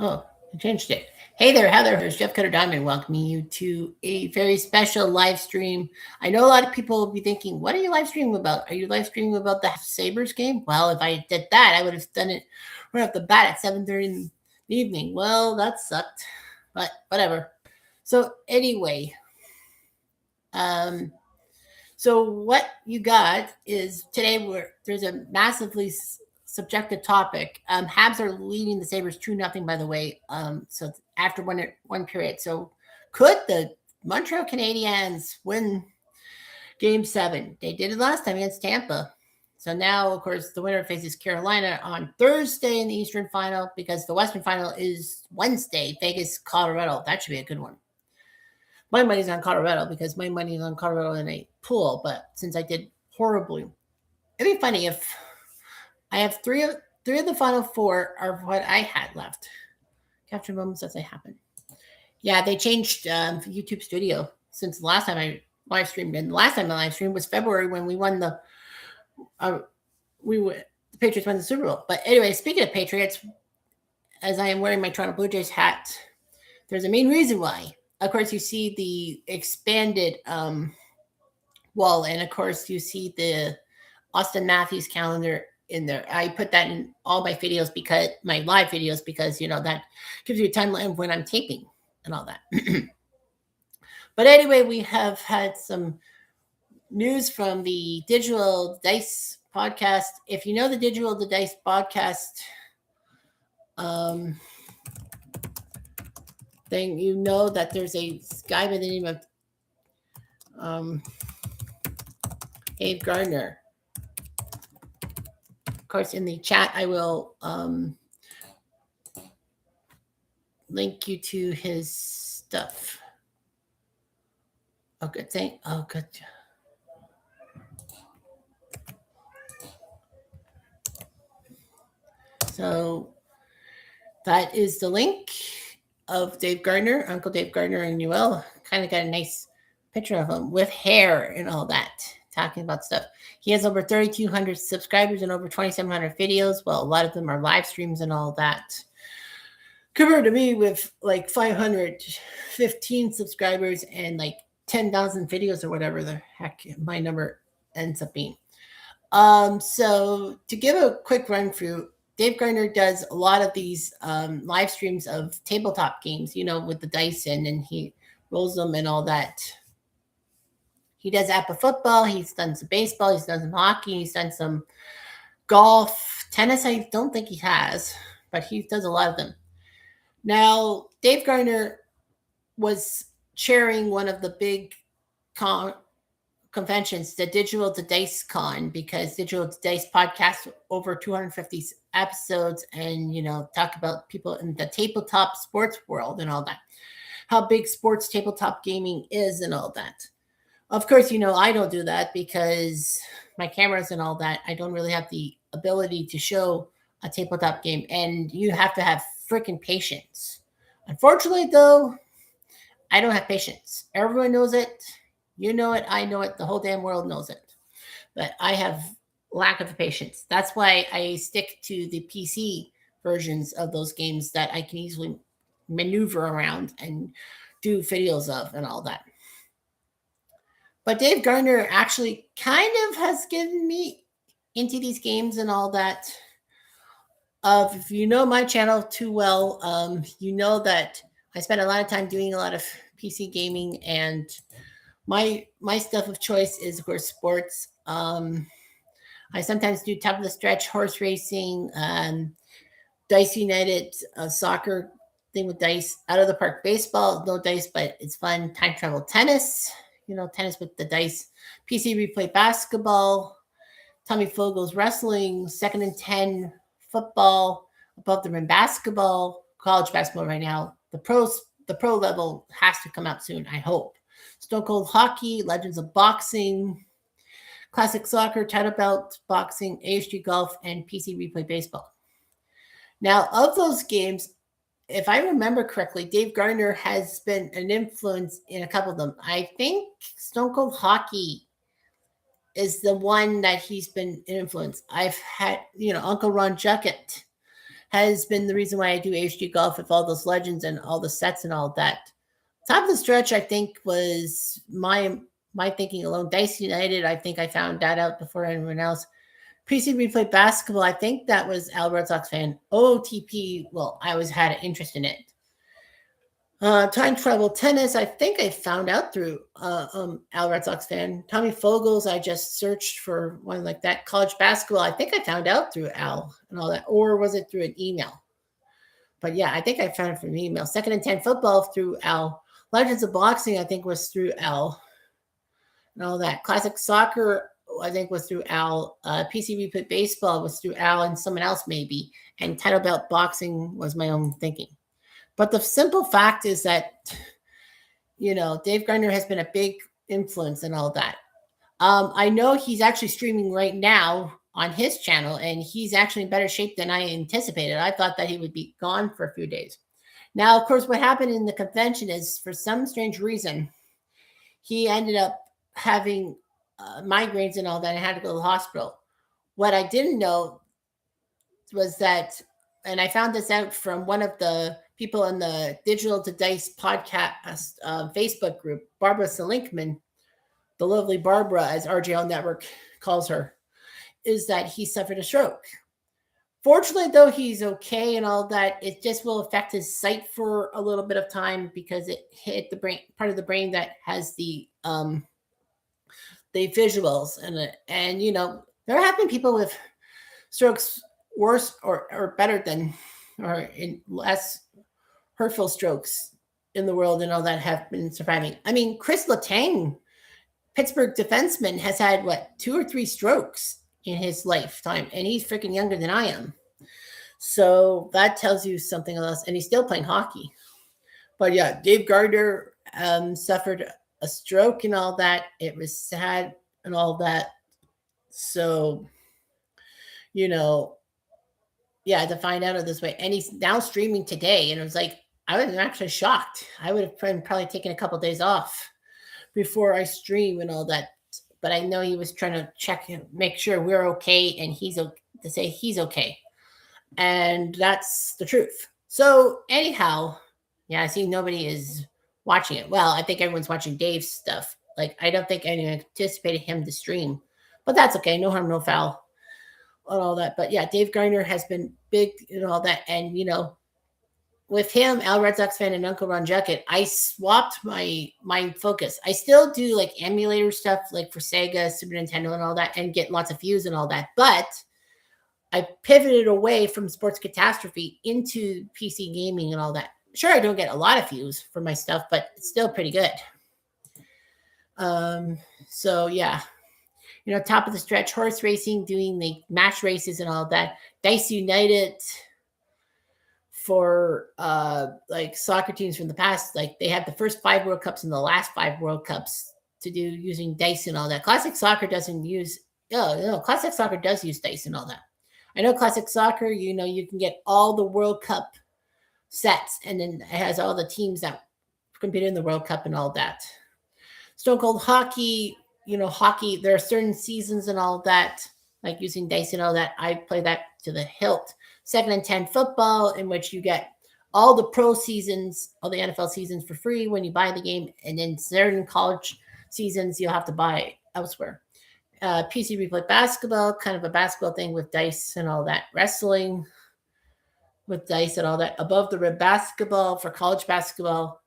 Oh, I changed it. Hey there, Heather. Here's Jeff Cutter Diamond welcoming you to a very special live stream. I know a lot of people will be thinking, what are you live streaming about? Are you live streaming about the Sabres game? Well, if I did that, I would have done it right off the bat at 7:30 in the evening. Well, that sucked, but whatever. So anyway, um, so what you got is today there's a massively subjective topic. Habs are leading the Sabres 2-0, by the way. So after one period. So could the Montreal Canadiens win Game 7? They did it last time against Tampa. So now, of course, the winner faces Carolina on Thursday in the Eastern Final because the Western Final is Wednesday, Vegas, Colorado. That should be a good one. My money's on Colorado because my money is on Colorado in a pool. But since I did horribly, it'd be funny if I have three of the final four are what I had left. Capture moments as they happen. Yeah, they changed YouTube Studio since the last time I live streamed. And the last time I live streamed was February when we won the Patriots won the Super Bowl. But anyway, speaking of Patriots, as I am wearing my Toronto Blue Jays hat, there's a main reason why. Of course, you see the expanded wall, and of course, you see the Austin Matthews calendar in there. I put that in all my videos because my live videos because that gives you a timeline of when I'm taping and all that. But anyway, we have had some news from the Digital Dice podcast. If you know the Digital Dice podcast thing, you know that there's a guy by the name of Gardner. Of course, in the chat, I will link you to his stuff. Oh, good thing. Oh, good. So that is the link of Dave Gardner, Uncle Dave Gardner in UL. Kind of got a nice picture of him with hair and all that, talking about stuff. He has over 3,200 subscribers and over 2,700 videos. Well, a lot of them are live streams and all that. Compared to me with like 515 subscribers and like 10,000 videos or whatever the heck my number ends up being. So to give a quick run through, Dave Gardner does a lot of these live streams of tabletop games, with the dice in, and he rolls them and all that. He does APA football. He's done some baseball. He's done some hockey. He's done some golf. Tennis, I don't think he has, but he does a lot of them. Now, Dave Gardner was chairing one of the big conventions, the Digital to Dice Con, because Digital to Dice podcasts over 250 episodes and, talk about people in the tabletop sports world and all that, how big sports tabletop gaming is and all that. Of course, I don't do that because my cameras and all that, I don't really have the ability to show a tabletop game, and you have to have freaking patience. Unfortunately, though, I don't have patience. Everyone knows it. You know it. I know it. The whole damn world knows it. But I have lack of patience. That's why I stick to the PC versions of those games that I can easily maneuver around and do videos of and all that. But Dave Gardner actually kind of has given me into these games and all that. If you know my channel too well, you know that I spend a lot of time doing a lot of PC gaming, and my stuff of choice is, of course, sports. I sometimes do top of the stretch horse racing, Dice United soccer thing with dice, out of the park baseball, no dice, but it's fun. Time travel tennis, tennis with the dice, PC replay basketball, Tommy Fogel's wrestling, 2nd and 10 football, above the rim basketball, college basketball right now. The pro level has to come out soon, I hope. Stone Cold Hockey, Legends of Boxing, Classic Soccer, Title Belt Boxing, AHG Golf, and PC Replay Baseball. Now, of those games, if I remember correctly, Dave Gardner has been an influence in a couple of them. I think Stone Cold Hockey is the one that he's been an influence. I've had, Uncle Ron Juckett has been the reason why I do HD golf with all those legends and all the sets and all that. Top of the stretch, I think, was my thinking alone. Dice United, I think I found that out before anyone else. PC Replay Basketball, I think that was Al Red Sox fan. OTP, well, I always had an interest in it. Time travel tennis, I think I found out through Al Red Sox fan. Tommy Fogels, I just searched for one like that. College basketball, I think I found out through Al and all that, or was it through an email? But yeah, I think I found it from an email. Second and 10 football through Al. Legends of boxing, I think, was through Al and all that. Classic soccer, I think, was through Al. PC Replay baseball was through Al and someone else maybe. And title belt boxing was my own thinking. But the simple fact is that, Dave Gardner has been a big influence in all that. I know he's actually streaming right now on his channel, and he's actually in better shape than I anticipated. I thought that he would be gone for a few days. Now, of course, what happened in the convention is, for some strange reason, he ended up having migraines and all that and had to go to the hospital. What I didn't know was that, and I found this out from one of the people in the Digital to Dice podcast Facebook group, Barbara Selinkman, the lovely Barbara, as RJL Network calls her, is that he suffered a stroke. Fortunately, though, he's okay and all that. It just will affect his sight for a little bit of time because it hit the brain, part of the brain that has the visuals and there have been people with strokes worse or better than, or in less hurtful strokes in the world and all that have been surviving. I mean, Chris Letang, Pittsburgh defenseman, has had 2 or 3 strokes in his lifetime, and he's freaking younger than I am. So that tells you something else, and he's still playing hockey. But yeah, Dave Gardner suffered a stroke and all that. It was sad and all that. So, yeah, to find out of this way. And he's now streaming today, and it was like, I was actually shocked. I would have probably taken a couple of days off before I stream and all that. But I know he was trying to check and make sure we're okay, and to say he's okay. And that's the truth. So anyhow, yeah, I see nobody is watching it. Well, I think everyone's watching Dave's stuff. Like, I don't think anyone anticipated him to stream, but that's okay. No harm, no foul and all that. But yeah, Dave Gardner has been big and all that. And, with him, Al Red Sox fan and Uncle Ron Juckett, I swapped my focus. I still do like emulator stuff, like for Sega, Super Nintendo and all that, and get lots of views and all that. But I pivoted away from Sports Catastrophe into PC gaming and all that. Sure, I don't get a lot of views for my stuff, but it's still pretty good. So yeah, top of the stretch, horse racing, doing the match races and all that. Dice United, for like soccer teams from the past, like they have the first 5 World Cups and the last 5 World Cups to do using dice and all that. Classic soccer doesn't use, classic soccer does use dice and all that. I know classic soccer, you can get all the World Cup sets, and then it has all the teams that compete in the World Cup and all that. Stone Cold hockey, hockey, there are certain seasons and all that, like using dice and all that. I play that to the hilt. 2nd and 10 football, in which you get all the pro seasons, all the NFL seasons for free when you buy the game, and then certain college seasons you'll have to buy elsewhere. PC Replay basketball, kind of a basketball thing with dice and all that. Wrestling with dice and all that. Above the rim basketball for college basketball,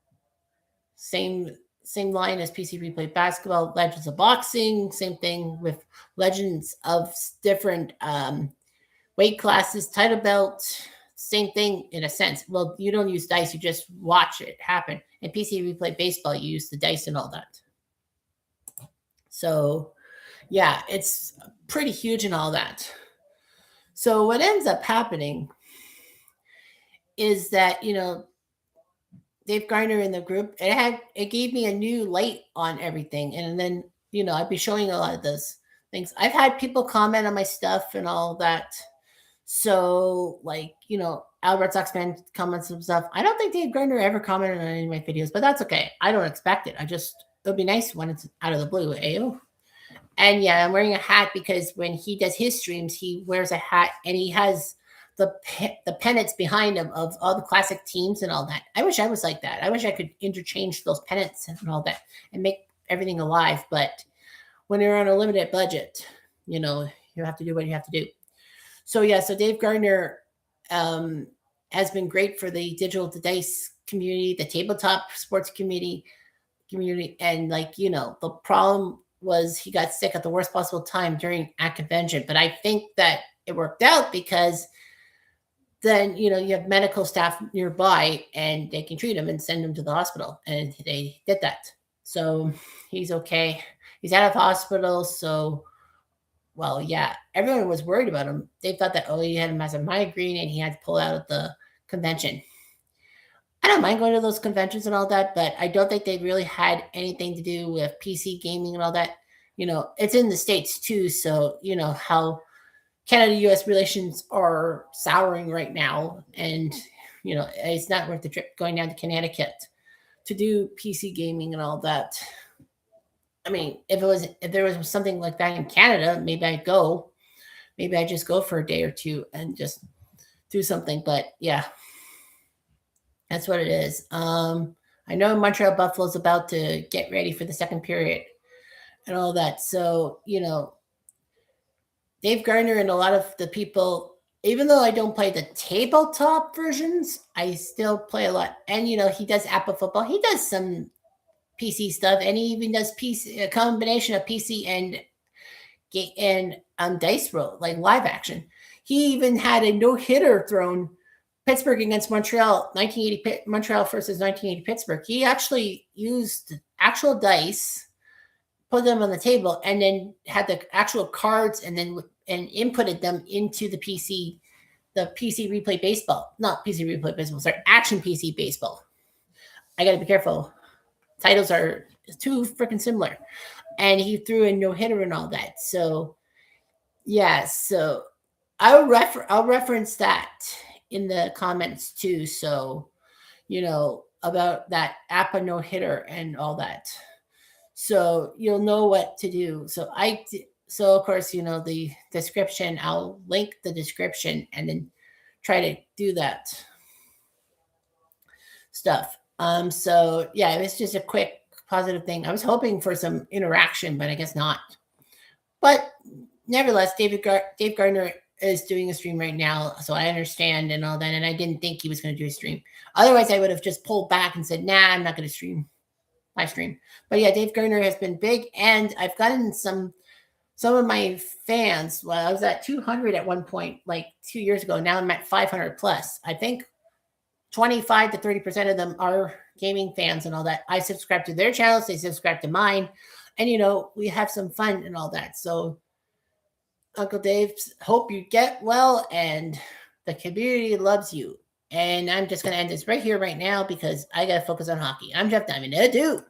same line as PC Replay basketball. Legends of boxing, same thing with legends of different weight classes, title belt, same thing in a sense. Well, you don't use dice, you just watch it happen. And PC Replay baseball, you use the dice and all that. So yeah, it's pretty huge and all that. So what ends up happening is that, Dave Gardner in the group, it gave me a new light on everything. And then, I'd be showing a lot of those things. I've had people comment on my stuff and all that. So like, Al Red Sox fan comments some stuff. I don't think Dave Gardner ever commented on any of my videos, but that's okay. I don't expect it. It'll be nice when it's out of the blue. And yeah, I'm wearing a hat because when he does his streams, he wears a hat and he has the pennants behind them of all the classic teams and all that. I wish I was like that. I wish I could interchange those pennants and all that and make everything alive. But when you're on a limited budget, you have to do what you have to do. So yeah, so Dave Gardner has been great for the digital dice community, the tabletop sports community, and the problem was he got sick at the worst possible time during a convention. But I think that it worked out because then you have medical staff nearby and they can treat him and send him to the hospital, and they did that. So he's okay. He's out of hospital. So, well, yeah, everyone was worried about him. They thought that he had a massive migraine and he had to pull out of the convention. I don't mind going to those conventions and all that, but I don't think they really had anything to do with PC gaming and all that. It's in the States too, so how Canada-U.S. relations are souring right now, and it's not worth the trip going down to Connecticut to do PC gaming and all that. I mean, if there was something like that in Canada, maybe I'd go. Maybe I just go for a day or two and just do something. But yeah, that's what it is. I know Montreal Buffalo's about to get ready for the second period and all that. So, Dave Gardner and a lot of the people, even though I don't play the tabletop versions, I still play a lot. And, he does Apple football. He does some PC stuff, and he even does a combination of PC and dice roll, like live action. He even had a no-hitter thrown Pittsburgh against Montreal, 1980 Montreal versus 1980 Pittsburgh. He actually used actual dice, put them on the table, and then had the actual cards and inputted them into the PC replay baseball. Not PC replay baseball, sorry, action PC baseball. I got to be careful. Titles are too freaking similar. And he threw in no-hitter and all that. So, yeah, so I'll reference that in the comments too. So, about that APA no-hitter and all that. So you'll know what to do. So of course, the description, I'll link the description and then try to do that stuff. So yeah, it was just a quick positive thing. I was hoping for some interaction, but I guess not. But nevertheless, Dave Gardner is doing a stream right now, so I understand and all that. And I didn't think he was going to do a stream. Otherwise, I would have just pulled back and said, "Nah, I'm not going to stream." Live stream. But yeah, Dave Gardner has been big, and I've gotten some of my fans. Well, I was at 200 at one point, like 2 years ago. Now I'm at 500 plus. I think 25 to 30% of them are gaming fans and all that. I subscribe to their channels. They subscribe to mine. And, we have some fun and all that. So, Uncle Dave, hope you get well, and the community loves you. And I'm just going to end this right here, right now, because I got to focus on hockey. I'm Jeff Diamond. Adieu.